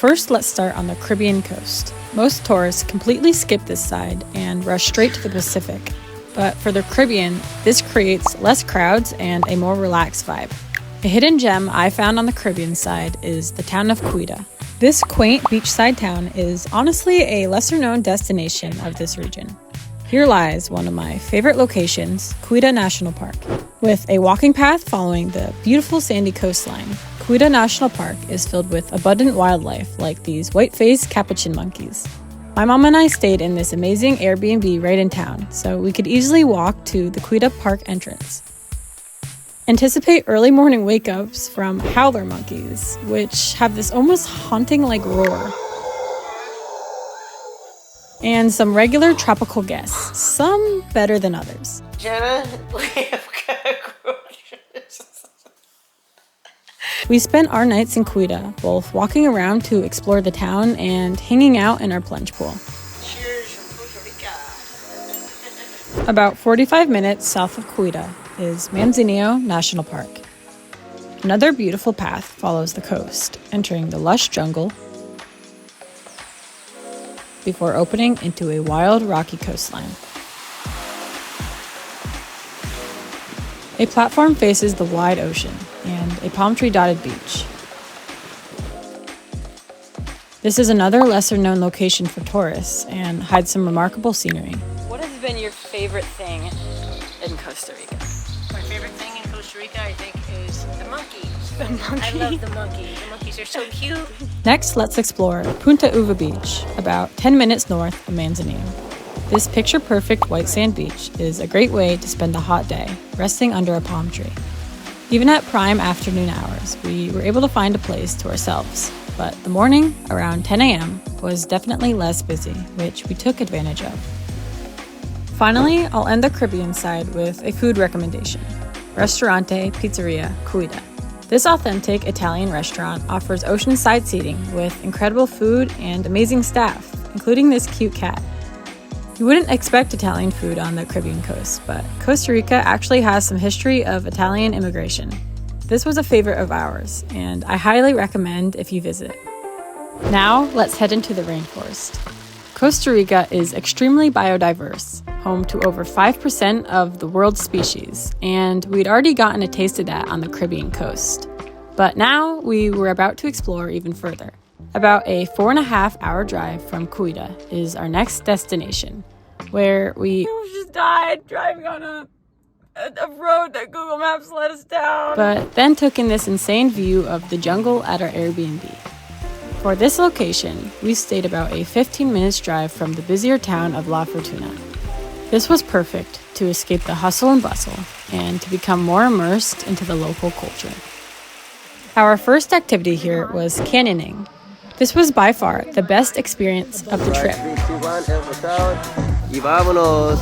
first, let's start on the Caribbean coast. Most tourists completely skip this side and rush straight to the Pacific. But for the Caribbean, this creates less crowds and a more relaxed vibe. A hidden gem I found on the Caribbean side is the town of Cahuita. This quaint beachside town is honestly a lesser-known destination of this region. Here lies one of my favorite locations, Cahuita National Park. With a walking path following the beautiful sandy coastline, Cahuita National Park is filled with abundant wildlife like these white-faced capuchin monkeys. My mom and I stayed in this amazing Airbnb right in town, so we could easily walk to the Cahuita Park entrance. Anticipate early morning wake-ups from howler monkeys, which have this almost haunting-like roar. And some regular tropical guests, some better than others. Jenna, we have cockroaches. We spent our nights in Cahuita, both walking around to explore the town and hanging out in our plunge pool. Cheers from Costa Rica. About 45 minutes south of Cahuita is Manzanillo National Park. Another beautiful path follows the coast, entering the lush jungle before opening into a wild, rocky coastline. A platform faces the wide ocean and a palm tree-dotted beach. This is another lesser-known location for tourists and hides some remarkable scenery. What has been your favorite thing in Costa Rica? My favorite thing in Costa Rica, I think, is the monkeys. The monkey. I love the monkeys. The monkeys are so cute. Next, let's explore Punta Uva Beach, about 10 minutes north of Manzanillo. This picture-perfect white sand beach is a great way to spend a hot day, resting under a palm tree. Even at prime afternoon hours, we were able to find a place to ourselves. But the morning, around 10 a.m., was definitely less busy, which we took advantage of. Finally, I'll end the Caribbean side with a food recommendation. Restaurante Pizzeria Cahuita. This authentic Italian restaurant offers oceanside seating with incredible food and amazing staff, including this cute cat. You wouldn't expect Italian food on the Caribbean coast, but Costa Rica actually has some history of Italian immigration. This was a favorite of ours, and I highly recommend if you visit. Now, let's head into the rainforest. Costa Rica is extremely biodiverse, home to over 5% of the world's species, and we'd already gotten a taste of that on the Caribbean coast. But now, we were about to explore even further. About a 4.5-hour drive from Cahuita is our next destination, where we just died driving on a road that Google Maps let us down. But then took in this insane view of the jungle at our Airbnb. For this location, we stayed about a 15 minutes drive from the busier town of La Fortuna. This was perfect to escape the hustle and bustle and to become more immersed into the local culture. Our first activity here was canyoning. This was by far the best experience of the trip. 3, 2, 1, y vámonos.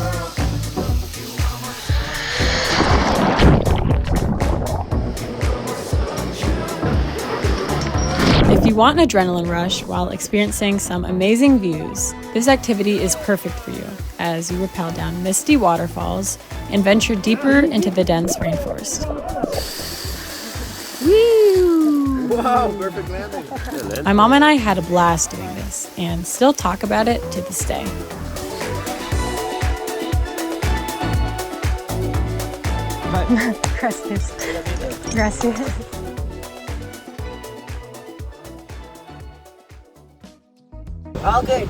If you want an adrenaline rush while experiencing some amazing views, this activity is perfect for you as you rappel down misty waterfalls and venture deeper into the dense rainforest. Woo! Wow, perfect landing. My mom and I had a blast doing this and still talk about it to this day. Gracias. Gracias. Okay.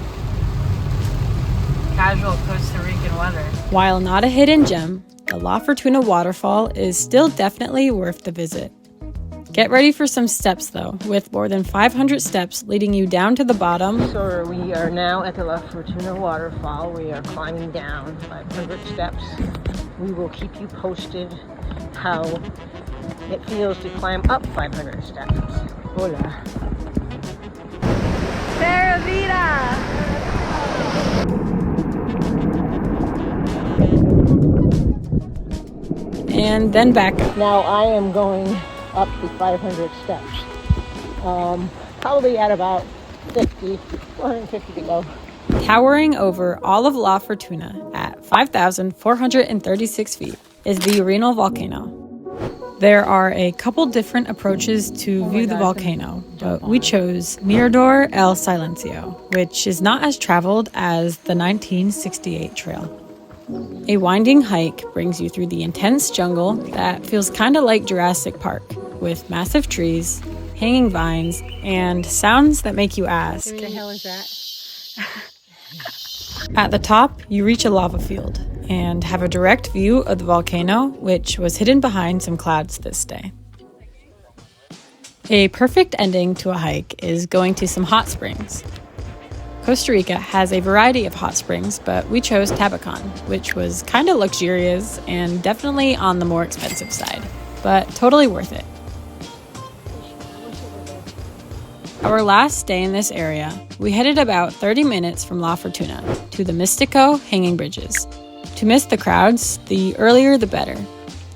Casual Costa Rican weather. While not a hidden gem, the La Fortuna Waterfall is still definitely worth the visit. Get ready for some steps though, with more than 500 steps leading you down to the bottom. So we are now at the La Fortuna Waterfall. We are climbing down 500 steps. We will keep you posted how it feels to climb up 500 steps. Hola. Pura vida! And then back up. Now I am going up the 500 steps. Probably at about 450 to go. Towering over all of La Fortuna at 5,436 feet is the Urinal volcano. There are a couple different approaches to view the volcano, but we chose Mirador El Silencio, which is not as traveled as the 1968 trail. A winding hike brings you through the intense jungle that feels kind of like Jurassic Park, with massive trees, hanging vines, and sounds that make you ask, What the hell is that? At the top, you reach a lava field and have a direct view of the volcano, which was hidden behind some clouds this day. A perfect ending to a hike is going to some hot springs. Costa Rica has a variety of hot springs, but we chose Tabacon, which was kind of luxurious and definitely on the more expensive side, but totally worth it. Our last day in this area, we headed about 30 minutes from La Fortuna to the Mistico hanging bridges. To miss the crowds, the earlier the better.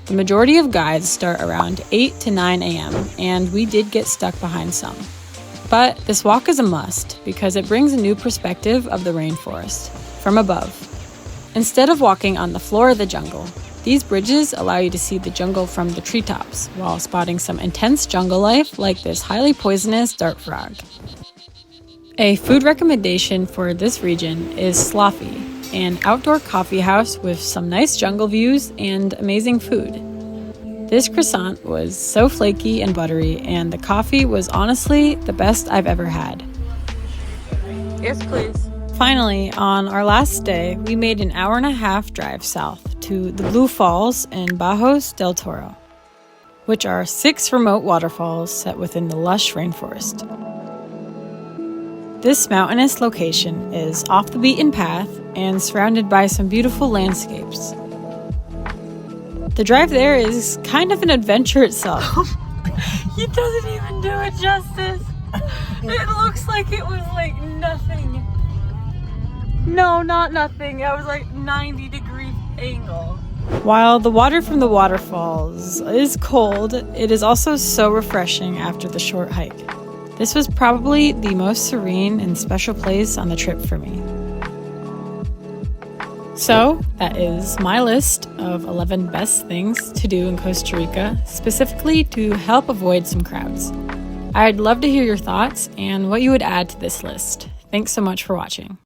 The majority of guides start around 8 to 9 a.m., and we did get stuck behind some. But this walk is a must because it brings a new perspective of the rainforest from above. Instead of walking on the floor of the jungle, these bridges allow you to see the jungle from the treetops while spotting some intense jungle life like this highly poisonous dart frog. A food recommendation for this region is SLOFFEE, an outdoor coffee house with some nice jungle views and amazing food. This croissant was so flaky and buttery, and the coffee was honestly the best I've ever had. Yes, please. Finally, on our last day, we made an hour-and-a-half drive south to the Blue Falls in Bajos del Toro, which are 6 remote waterfalls set within the lush rainforest. This mountainous location is off the beaten path and surrounded by some beautiful landscapes. The drive there is kind of an adventure itself. It doesn't even do it justice. It looks like it was like nothing. No, not nothing. I was like 90-degree angle. While the water from the waterfalls is cold, it is also so refreshing after the short hike. This was probably the most serene and special place on the trip for me. So, that is my list of 11 best things to do in Costa Rica, specifically to help avoid some crowds. I'd love to hear your thoughts and what you would add to this list. Thanks so much for watching.